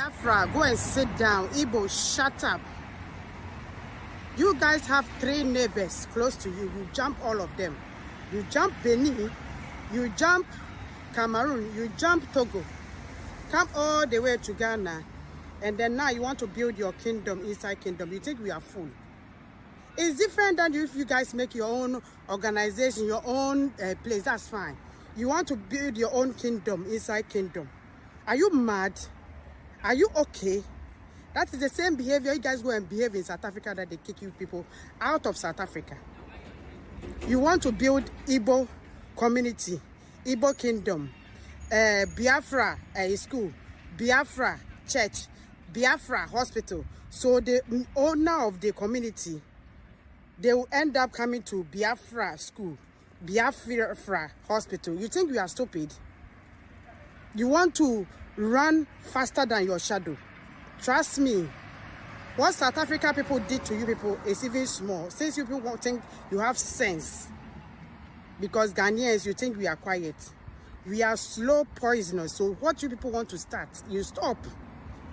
Biafra, go and sit down. Igbo, shut up. You guys have 3 neighbors close to you. You jump all of them. You jump Benin, you jump Cameroon, you jump Togo. Come all the way to Ghana. And then now you want to build your kingdom, inside kingdom. You think we are full. It's different than if you guys make your own organization, your own place. That's fine. You want to build your own kingdom, inside kingdom. Are you mad? Are you okay? That is the same behavior you guys go and behave in South Africa that they kick you people out of South Africa. You want to build Igbo community, Igbo kingdom, Biafra school, Biafra church, Biafra hospital. So the owner of the community, they will end up coming to Biafra school, Biafra hospital. You think you are stupid? You want to run faster than your shadow. Trust me. What South Africa people did to you people is even small. Since you people think you have sense. Because Ghanaians, you think we are quiet. We are slow poisoners. So what you people want to start, you stop.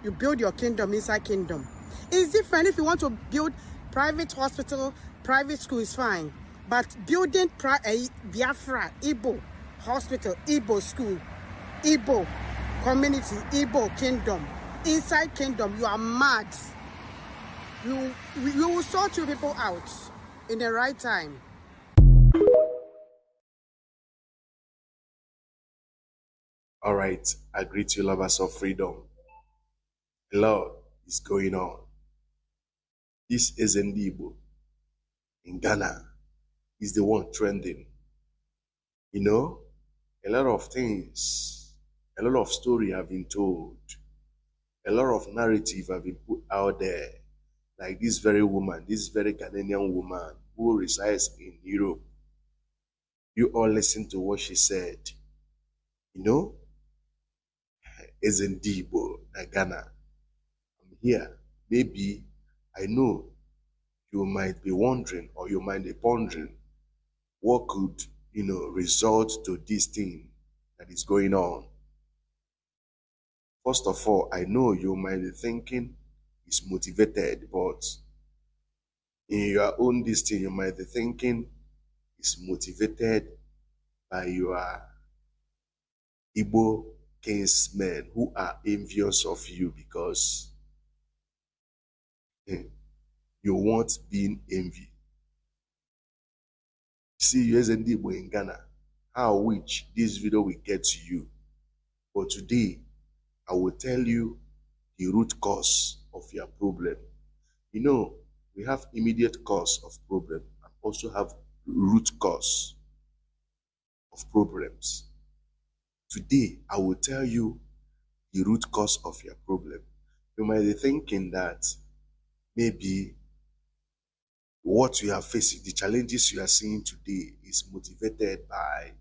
You build your kingdom, inside kingdom. It's different. If you want to build private hospital, private school is fine. But building Biafra, Igbo hospital, Igbo school, Igbo community, Igbo kingdom, inside kingdom, you are mad. You will sort you people out in the right time. All right, I greet you, lovers of freedom. A lot is going on. This Eze Ndi Igbo in Ghana is the one trending. You know, a lot of things, a lot of story have been told, a lot of narrative have been put out there. Like this very woman, this very Ghanaian woman who resides in Europe. You all listen to what she said. You know, Eze Ndi Igbo in Ghana. I'm here. Maybe I know you might be wondering or you might be pondering what could, result to this thing that is going on. First of all, I know you might be thinking it's motivated, but in your own this thing, you might be thinking it's motivated by your Igbo kinsmen who are envious of you because you want being envied. See, you Eze Ndi Igbo in Ghana, how which this video will get to you. But today, I will tell you the root cause of your problem. You know, we have immediate cause of problem and also have root cause of problems. Today, I will tell you the root cause of your problem. You might be thinking that maybe what you are facing, the challenges you are seeing today is motivated by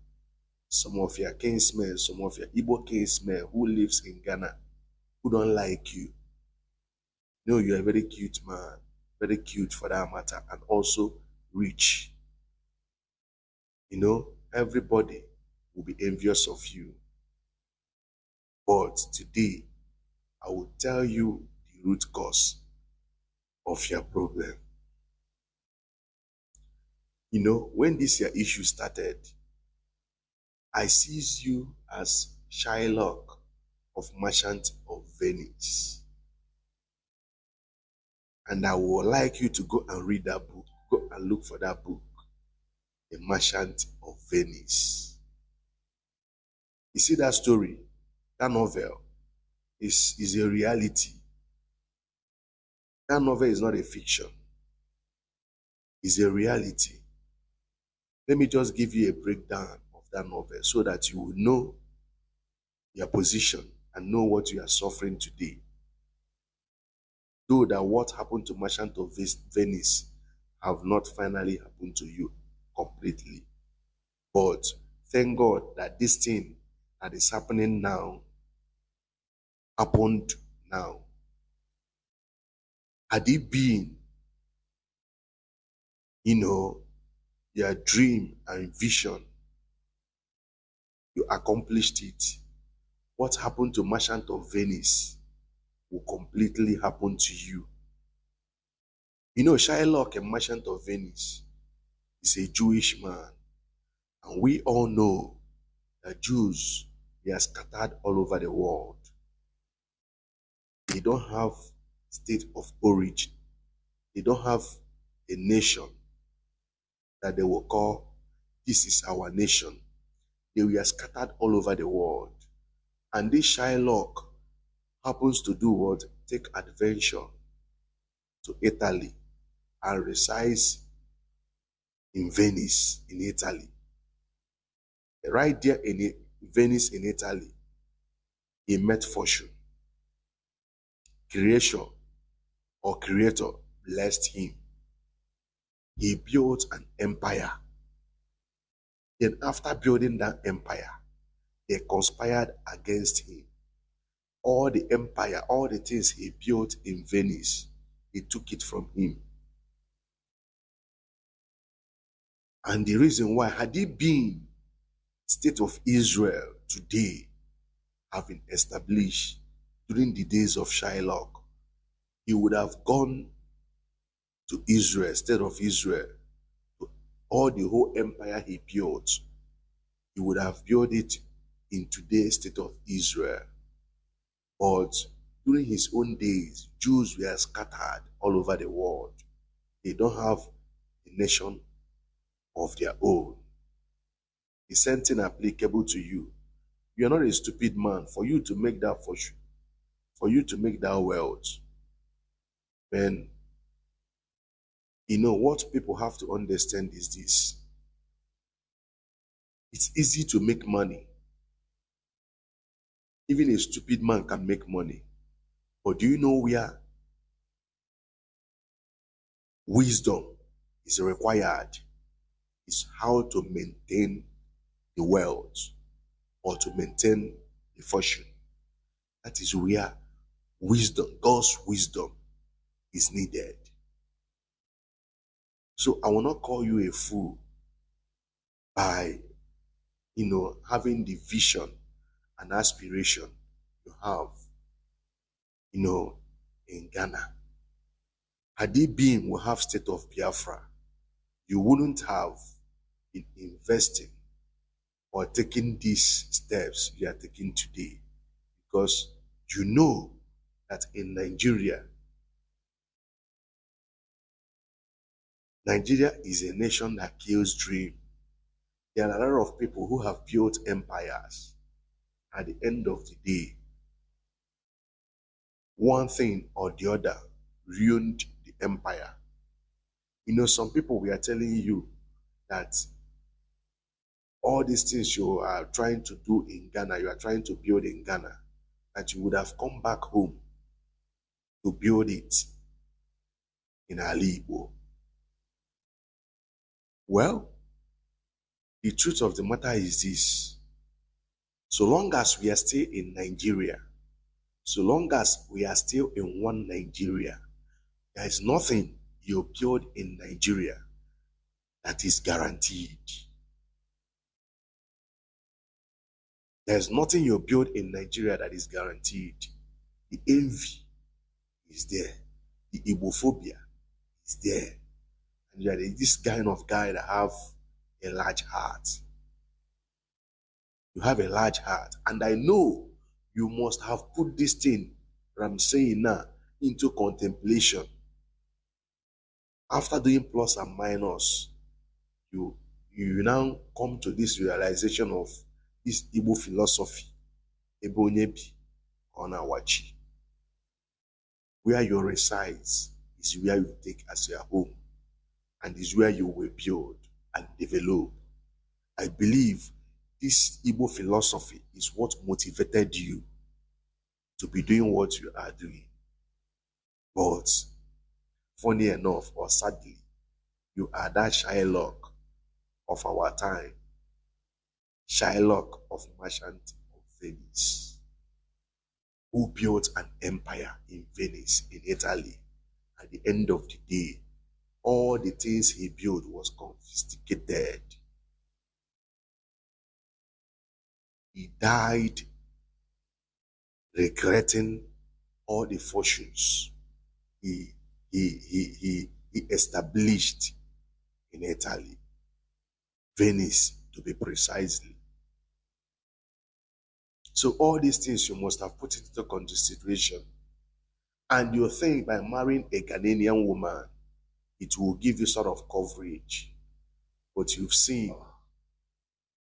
some of your kinsmen, some of your Igbo kinsmen who lives in Ghana, who don't like you. You know, you're a very cute man, very cute for that matter, and also rich. You know, everybody will be envious of you. But today, I will tell you the root cause of your problem. You know, when this your issue started, I seized you as Shylock of Merchant of Venice. And I would like you to go and read that book. Go and look for that book, The Merchant of Venice. You see that story, that novel is a reality. That novel is not a fiction. It's a reality. Let me just give you a breakdown of that novel so that you will know your position and know what you are suffering today. Though that what happened to Merchant of Venice have not finally happened to you completely. But thank God that this thing that is happening now happened now. Had it been, your dream and vision, you accomplished it. What happened to Merchant of Venice will completely happen to you. You know, Shylock, a merchant of Venice, is a Jewish man. And we all know that Jews, they are scattered all over the world. They don't have state of origin. They don't have a nation that they will call, this is our nation. They were scattered all over the world. And this Shylock happens to do what? Take adventure to Italy and resides in Venice, in Italy. Right there in Venice, in Italy, he met fortune. Creation or creator blessed him. He built an empire. Then after building that empire, they conspired against him. All the empire, all the things he built in Venice, he took it from him. And the reason why, had he been state of Israel today, have been established during the days of Shylock, he would have gone to Israel, state of Israel, all the whole empire he built. He would have built it in today's state of Israel. But during his own days, Jews were scattered all over the world. They don't have a nation of their own. The same thing applicable to you. You are not a stupid man for you to make that fortune, for you to make that wealth. Then, you know what people have to understand is this. It's easy to make money. Even a stupid man can make money. But do you know where wisdom is required? It's how to maintain the wealth or to maintain the fortune. That is where wisdom, God's wisdom, is needed. So I will not call you a fool by, having the vision and aspiration you have, in Ghana. Had it been we have state of Biafra, you wouldn't have been investing or taking these steps you are taking today, because you know that in Nigeria is a nation that kills dream. There are a lot of people who have built empires. At the end of the day, one thing or the other ruined the empire. Some people, we are telling you that all these things you are trying to do in Ghana, you are trying to build in Ghana, that you would have come back home to build it in Ali Igbo. Well, the truth of the matter is this. So long as we are still in Nigeria, so long as we are still in one Nigeria, there is nothing you build in Nigeria that is guaranteed. There's nothing you build in Nigeria that is guaranteed. The envy is there. The Igbophobia is there. And you are this kind of guy that have a large heart. You have a large heart. And I know you must have put this thing that I'm saying now into contemplation. After doing plus and minus, you now come to this realization of this Igbo philosophy, Ebonyebi Onawachi. Where you resides is where you take as your home, and is where you will build and develop. I believe this Igbo philosophy is what motivated you to be doing what you are doing. But funny enough, or sadly, you are that Shylock of our time, Shylock of Merchant of Venice, who built an empire in Venice, in Italy. At the end of the day, all the things he built was confiscated. He died regretting all the fortunes he established in Italy, Venice to be precisely. So all these things you must have put into consideration. And you think by marrying a Ghanaian woman, it will give you sort of coverage. But you've seen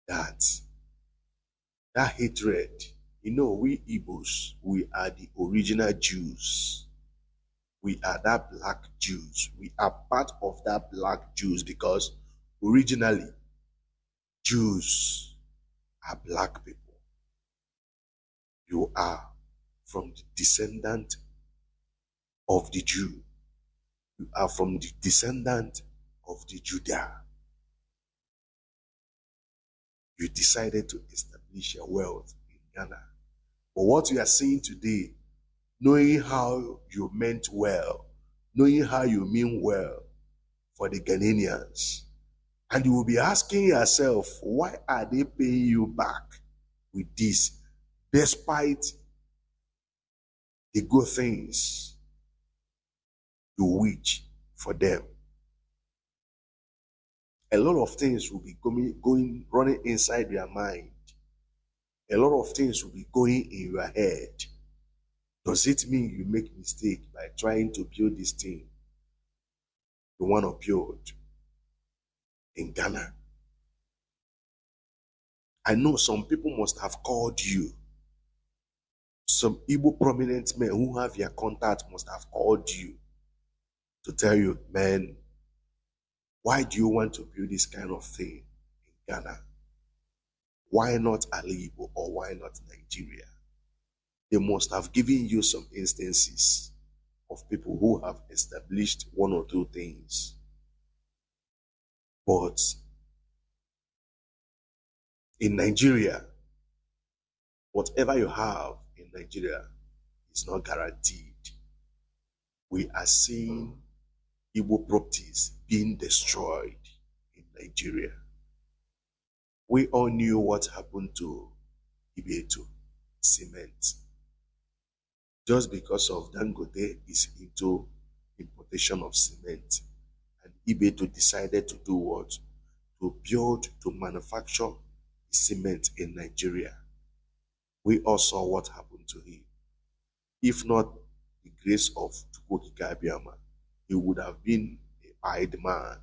that hatred, you know, we Igbos, we are the original Jews. We are that black Jews. We are part of that black Jews because originally Jews are black people. You are from the descendant of the Jew. You are from the descendant of the Judah. You decided to establish your wealth in Ghana. But what we are seeing today, knowing how you meant well, knowing how you mean well for the Ghanaians, and you will be asking yourself, why are they paying you back with this, despite the good things you wish for them? A lot of things will be running inside your mind. A lot of things will be going in your head. Does it mean you make mistake by trying to build this thing you want to build in Ghana? I know some people must have called you. Some Igbo prominent men who have your contact must have called you to tell you, man, why do you want to build this kind of thing in Ghana? Why not Ali Igbo or why not Nigeria? They must have given you some instances of people who have established one or two things. But in Nigeria, whatever you have in Nigeria is not guaranteed. We are seeing Igbo properties being destroyed in Nigeria. We all knew what happened to Ibeto cement. Just because of Dangote is into importation of cement. And Ibeto decided to do what? To build, to manufacture cement in Nigeria. We all saw what happened to him. If not the grace of Chukwokika Abiyama, he would have been a pied man.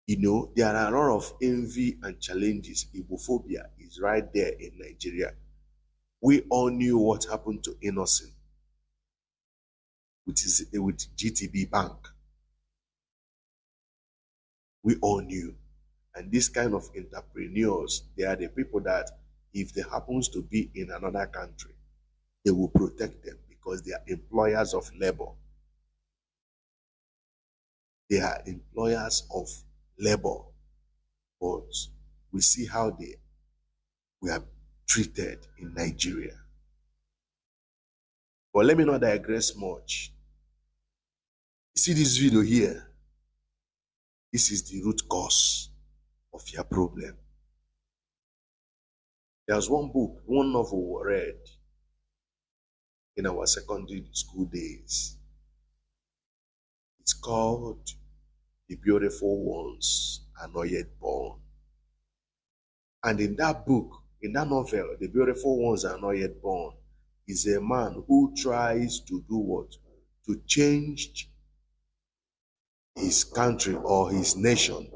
You know, there are a lot of envy and challenges. Igbophobia is right there in Nigeria. We all knew what happened to Innocent with GTB Bank. We all knew. And this kind of entrepreneurs, they are the people that if they happens to be in another country, they will protect them because they are employers of labor. They are employers of labor. But we see how we are treated in Nigeria. But let me not digress much. You see this video here? This is the root cause of your problem. There's one book, one novel we read in our secondary school days. It's called The Beautiful Ones Are Not Yet Born. And in that book, in that novel, The Beautiful Ones Are Not Yet Born, is a man who tries to do what? To change his country or his nation.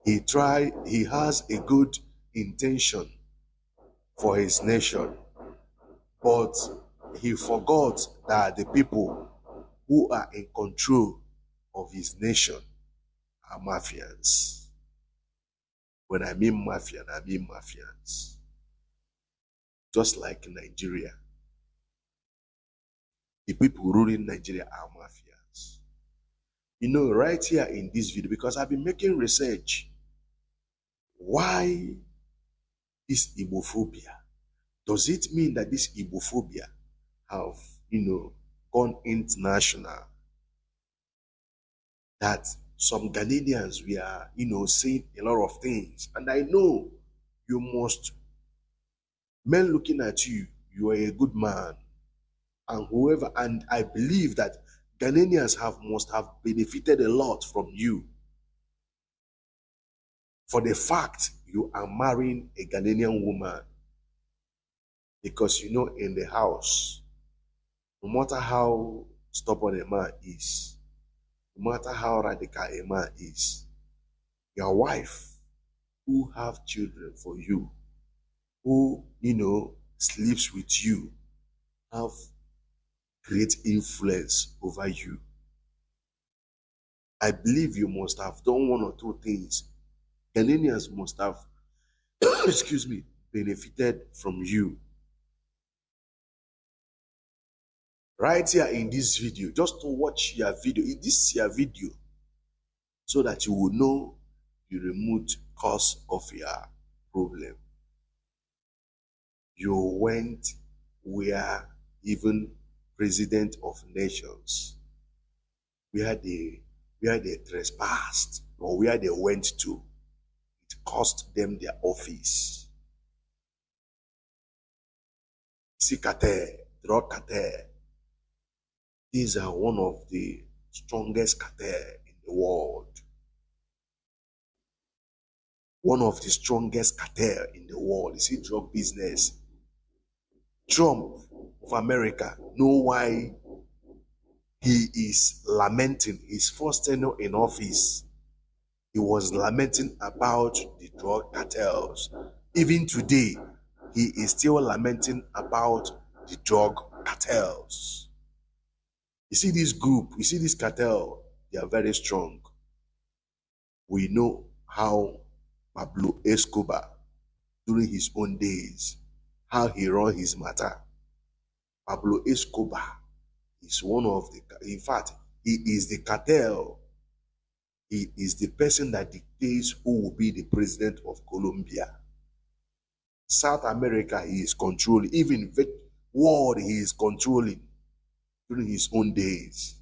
He has a good intention for his nation, but he forgot that the people who are in control of his nation are mafians. When I mean mafian, I mean mafians. Just like Nigeria. The people ruling Nigeria are mafians. You know, right here in this video, because I've been making research, why this Igbophobia? Does it mean that this Igbophobia have, gone international? That some Ghanaians, we are, saying a lot of things. And I know you must Men looking at you, you are a good man. And whoever, and I believe that Ghanaians must have benefited a lot from you. For the fact you are marrying a Ghanaian woman. Because you know, in the house, no matter how stubborn a man is, no matter how radical a man is, your wife who have children for you, who, sleeps with you, have great influence over you. I believe you must have done one or two things. Ghanaians must have, excuse me, benefited from you. Right here in this video, just to watch your video, this your video, so that you will know the remote cause of your problem. You went where even president of nations, where they trespassed or where they went to, it cost them their office. See cartel, drug cartel. These are one of the strongest cartel in the world. One of the strongest cartel in the world. You see, drug business. Trump of America know why he is lamenting his first tenure in office. He was lamenting about the drug cartels. Even today, he is still lamenting about the drug cartels. You see this group, you see this cartel, they are very strong. We know how Pablo Escobar, during his own days, how he ran his matter. Pablo Escobar is one of the, in fact, he is the cartel. He is the person that dictates who will be the president of Colombia. South America, he is controlling. Even the world, he is controlling during his own days.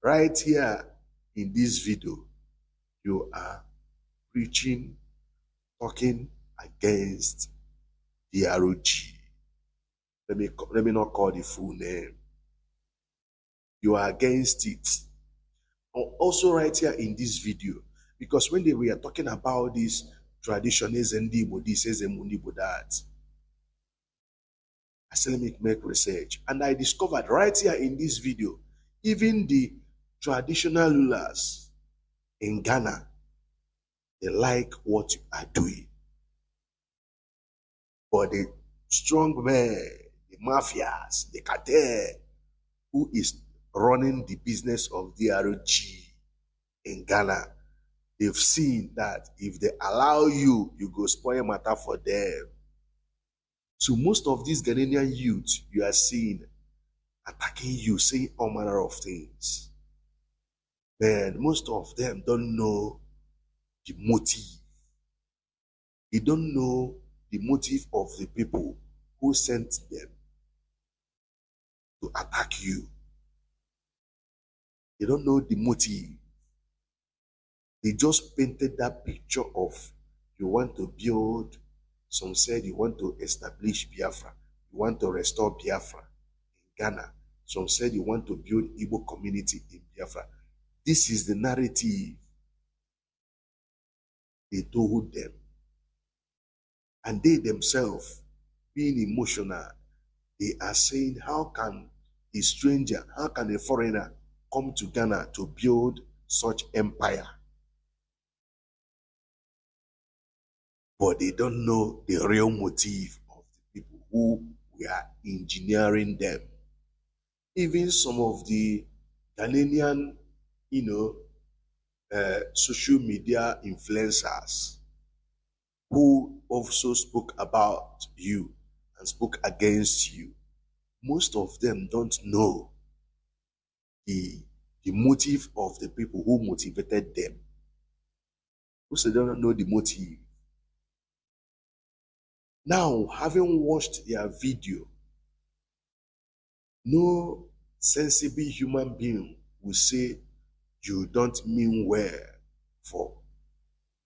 Right here in this video, you are preaching, talking against the ROG. Let me not call the full name. You are against it. Also right here in this video, because when we are talking about this tradition, Eze Ndi Igbo this, Eze Ndi Igbo that, I said, let me make research. And I discovered right here in this video, even the traditional rulers in Ghana, they like what you are doing. But the strong men, the mafias, the cartel, who is running the business of the ROG in Ghana, they've seen that if they allow you, you go spoil matter for them. So most of these Ghanaian youth you are seeing attacking you, saying all manner of things. Man, most of them don't know the motive. They don't know the motive of the people who sent them to attack you. They don't know the motive. They just painted that picture of you want to build. Some said you want to establish Biafra. You want to restore Biafra in Ghana. Some said you want to build Igbo community in Biafra. This is the narrative they told them. And they themselves, being emotional, they are saying, how can a stranger, how can a foreigner come to Ghana to build such empire? But they don't know the real motive of the people who were engineering them. Even some of the Ghanaian, social media influencers who also spoke about you and spoke against you, most of them don't know the motive of the people who motivated them. Most of them don't know the motive. Now, having watched their video, no sensible human being will say you don't mean well for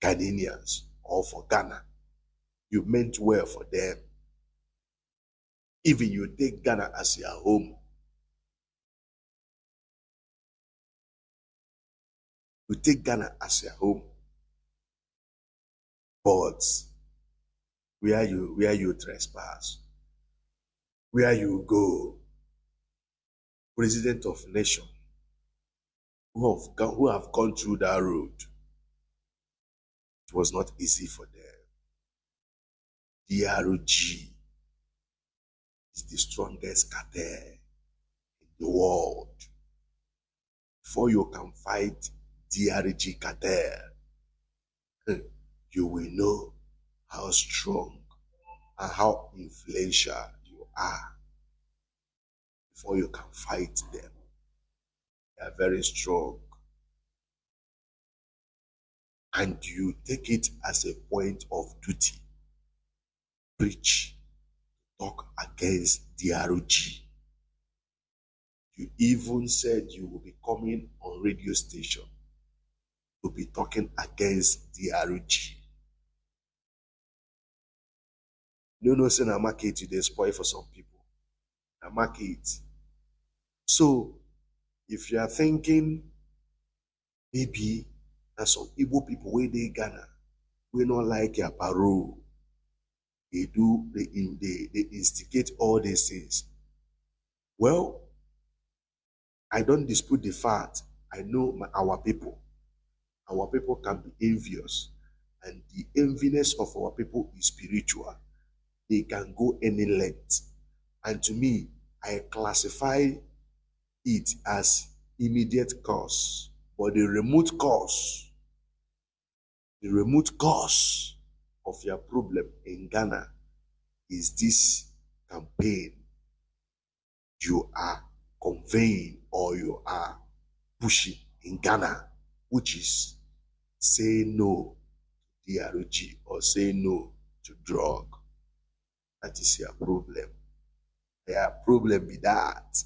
Ghanaians or for Ghana. You meant well for them. Even you take Ghana as your home. You take Ghana as your home. But where you trespass, where you go, president of nation who have gone through that road, it was not easy for them. DRG is the strongest cartel in the world. Before you can fight DRG cartel, you will know how strong and how influential you are. Before you can fight them, they are very strong. And you take it as a point of duty. Preach, talk against DRG. You even said you will be coming on radio station to be talking against DRG. No, say na market you dey spoil for some people. Na market. So, if you are thinking maybe that some Igbo people where they Ghana, we not like your parole, they instigate all these things. Well, I don't dispute the fact. I know our people can be envious, and the enviness of our people is spiritual. They can go any length. And to me, I classify it as immediate cause. But the remote cause of your problem in Ghana is this campaign you are conveying or you are pushing in Ghana, which is say no to DRG or say no to drug. That is your problem. Your problem be that.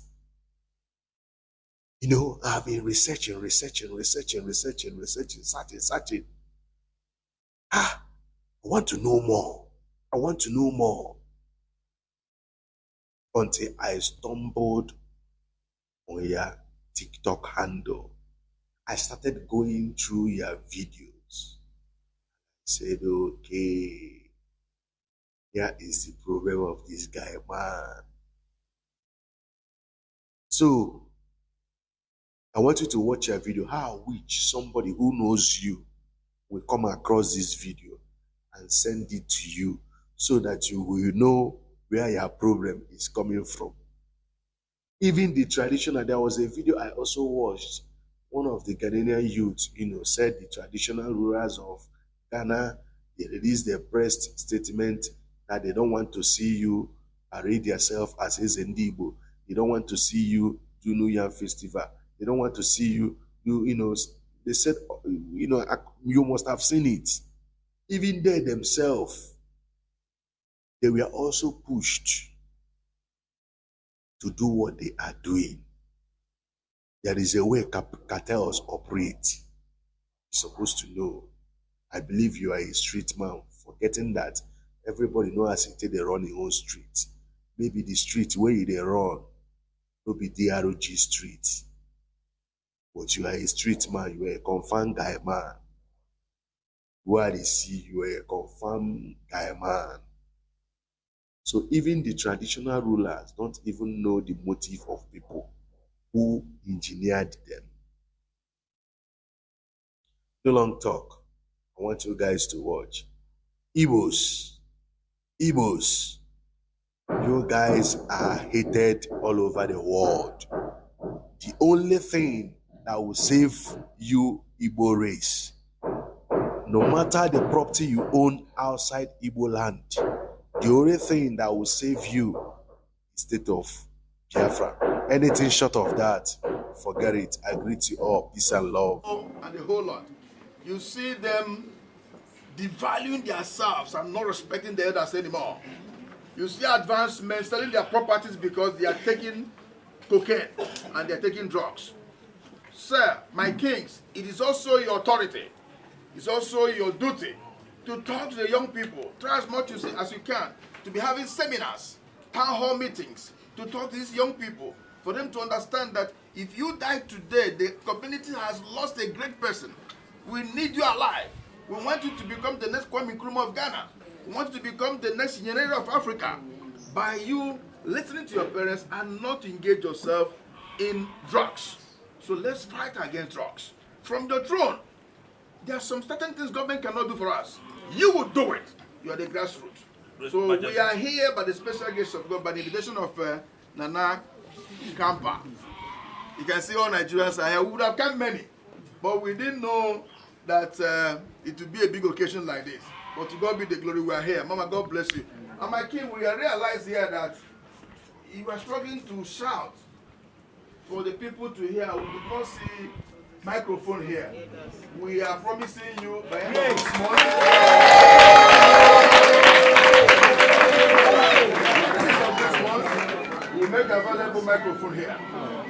You know, I've been researching, searching. I want to know more. Until I stumbled on your TikTok handle. I started going through your videos. I said, okay, here is the problem of this guy, man. So, I want you to watch your video. How somebody who knows you will come across this video and send it to you so that you will know where your problem is coming from. Even the traditional, there was a video I also watched. One of the Ghanaian youths, said the traditional rulers of Ghana, they released their press statement that they don't want to see you parade yourself as Eze Ndi Igbo. They don't want to see you do New Year Festival. They don't want to see you do, they said, you must have seen it. Even they themselves, they were also pushed to do what they are doing. There is a way cartels operate. You're supposed to know. I believe you are a street man, forgetting that everybody knows how they run their own street. Maybe the street where they run will be DRG street. But you are a street man, you are a confirmed guy man. Where they see you are a confirmed guy man. So even the traditional rulers don't even know the motive of people who engineered them. No long talk. I want you guys to watch. Igbos, you guys are hated all over the world. The only thing that will save you, Igbo race, no matter the property you own outside Igbo land, the only thing that will save you is state of Biafra. Anything short of that, forget it. I greet you all. Peace and love. And the whole lot. You see them devaluing themselves and not respecting the elders anymore. You see advanced men selling their properties because they are taking cocaine and they are taking drugs. Sir, my kings, it is also your authority. It's also your duty to talk to the young people. Try as much as you can to be having seminars town hall meetings to talk to these young people, for them to understand that if you die today, the community has lost a great person. We need you alive. We want you to become the next Kwame Nkrumah of Ghana. We want you to become the next Nyerere of Africa. By you listening to your parents and not to engage yourself in drugs. So let's fight against drugs. From the throne, there are some certain things government cannot do for us. You will do it. You are the grassroots. So we are here by the special grace of God, by the invitation of Nana Kampa. You can see all Nigerians are here. We would have come many, but we didn't know that it would be a big occasion like this. But to God be the glory, we are here. Mama, God bless you. And my king, we realize here that you are struggling to shout for the people to hear. We did not see microphone here. We are promising you by end of this month. We'll make available microphone here.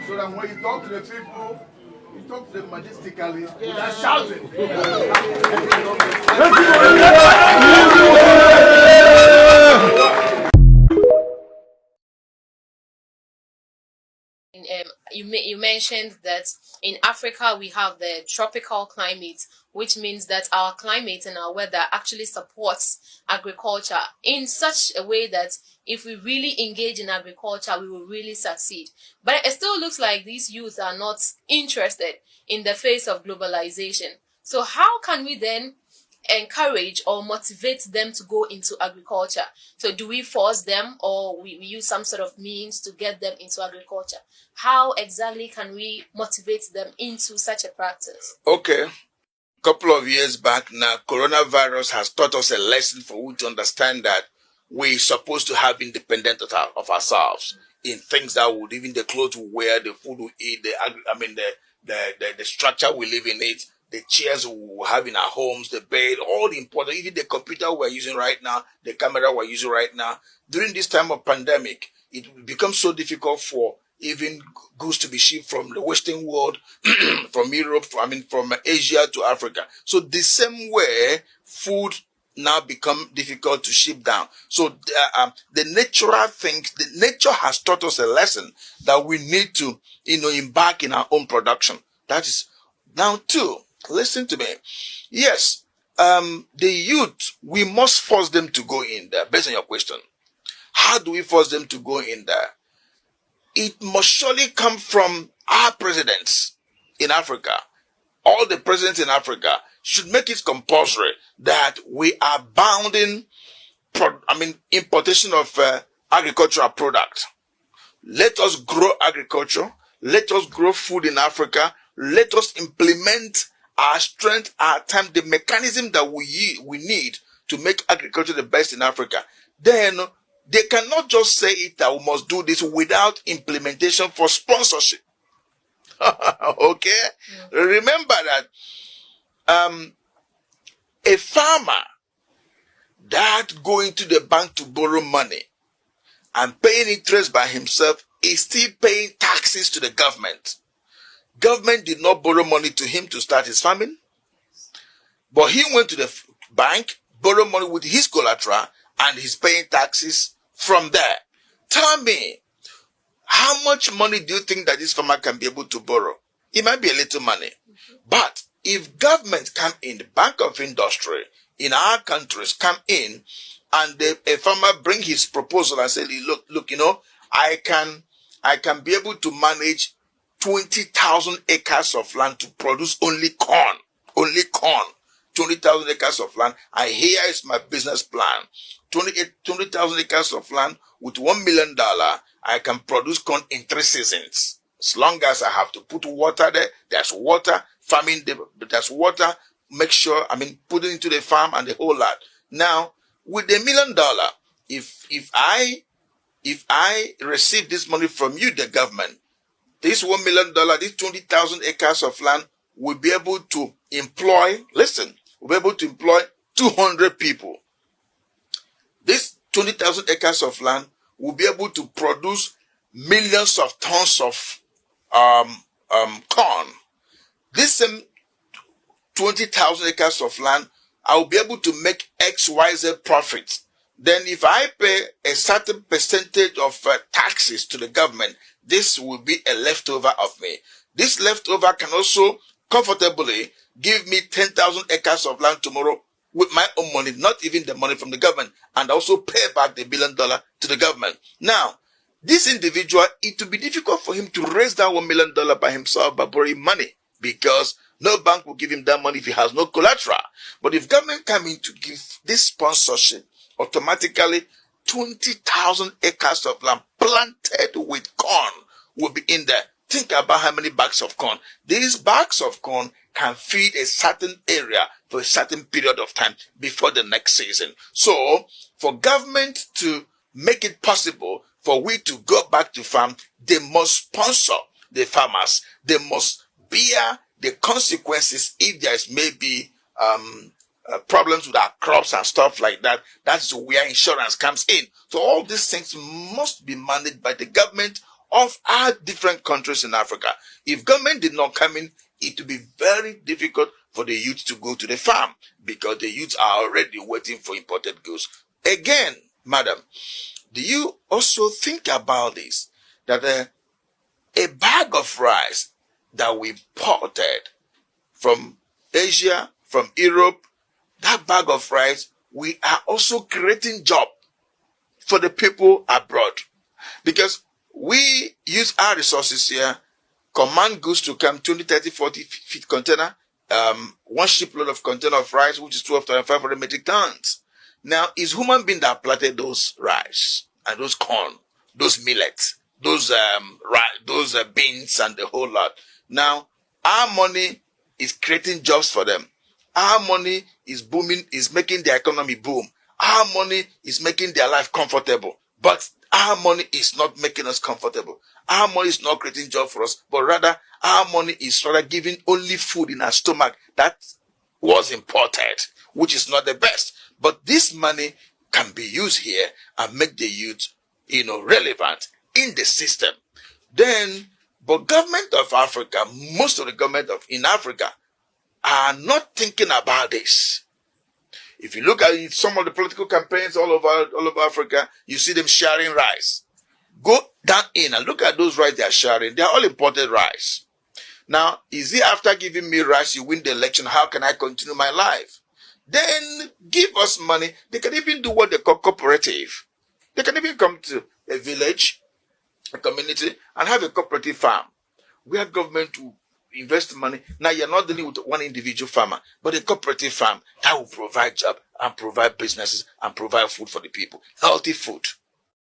So that when you talk to the people, you talk to them majestically without shouting. You mentioned that in Africa we have the tropical climate, which means that our climate and our weather actually supports agriculture in such a way that if we really engage in agriculture, we will really succeed. But it still looks like these youth are not interested in the face of globalization. So how can we then encourage or motivate them to go into agriculture? So do we force them, or we use some sort of means to get them into agriculture? How exactly can we motivate them into such a practice? Okay. Couple of years back now, coronavirus has taught us a lesson for we to understand that we're supposed to have independence of ourselves in things that would, even the clothes we wear, the food we eat, the structure we live in it, the chairs we have in our homes, the bed, all the important, even the computer we're using right now, the camera we're using right now. During this time of pandemic, it becomes so difficult for even goods to be shipped from the Western world, from Europe, from Asia to Africa. So the same way, food now become difficult to ship down. So the natural things, the nature has taught us a lesson that we need to, embark in our own production. That is now two. Listen to me. Yes, the youth, we must force them to go in there. Based on your question, how do we force them to go in there? It must surely come from our presidents in Africa. All the presidents in Africa should make it compulsory that we are bounding, importation of agricultural products. Let us grow agriculture. Let us grow food in Africa. Let us implement our strength, our time, the mechanism that we need to make agriculture the best in Africa. Then they cannot just say it that we must do this without implementation for sponsorship. Okay? Yeah. Remember that a farmer that going to the bank to borrow money and paying interest by himself is still paying taxes to the government. Government did not borrow money to him to start his farming, but he went to the bank, borrowed money with his collateral, and he's paying taxes from there. Tell me, how much money do you think that this farmer can be able to borrow? It might be a little money. But if government come in, the Bank of Industry in our countries come in, and a farmer bring his proposal and say, look, I can be able to manage 20,000 acres of land to produce only corn. 20,000 acres of land. And here is my business plan. 20,000 acres of land with $1 million, I can produce corn in 3 seasons. As long as I have to put water there, there's water, farming, there's water, make sure, put it into the farm and the whole lot. Now, with $1 million, if I receive this money from you, the government, this $1 million, this 20,000 acres of land will be able to employ, we'll be able to employ 200 people. This 20,000 acres of land will be able to produce millions of tons of corn. This same 20,000 acres of land, I will be able to make XYZ profits. then if I pay a certain percentage of taxes to the government, this will be a leftover of me. This leftover can also comfortably give me 10,000 acres of land tomorrow with my own money, not even the money from the government, and also pay back the $1 billion to the government. Now, this individual, it will be difficult for him to raise that $1 million by himself by borrowing money, because no bank will give him that money if he has no collateral. But if government come in to give this sponsorship, automatically 20,000 acres of land planted with corn will be in there. Think about how many bags of corn. These bags of corn can feed a certain area for a certain period of time before the next season. So, for government to make it possible for we to go back to farm, they must sponsor the farmers. They must bear the consequences if there is maybe problems with our crops and stuff like that. That's where insurance comes in. So all these things must be managed by the government of our different countries in Africa. If government did not come in, it would be very difficult for the youth to go to the farm, because the youth are already waiting for imported goods. Again, madam, do you also think about this? That a bag of rice that we imported from Asia, from Europe, that bag of rice, we are also creating job for the people abroad. Because we use our resources here, command goods to come 20, 30, 40 feet container, one shipload of container of rice, which is 12,500 metric tons. Now, it's human being that planted those rice and those corn, those millets, those beans and the whole lot. Now, our money is creating jobs for them. Our money is booming, is making the economy boom. Our money is making their life comfortable. But our money is not making us comfortable. Our money is not creating jobs for us, but rather our money is rather giving only food in our stomach that was imported, which is not the best. But this money can be used here and make the youth, relevant in the system. Then, but government of Africa, most of the government in Africa are not thinking about this. If you look at some of the political campaigns all over Africa, you see them sharing rice. Go down in and look at those rice they are sharing. They are all imported rice. Now, is it after giving me rice, you win the election? How can I continue my life? Then give us money. They can even do what they call cooperative. They can even come to a village, a community, and have a cooperative farm where government will invest money. Now you're not dealing with one individual farmer, but a cooperative farm that will provide job and provide businesses and provide food for the people. Healthy food.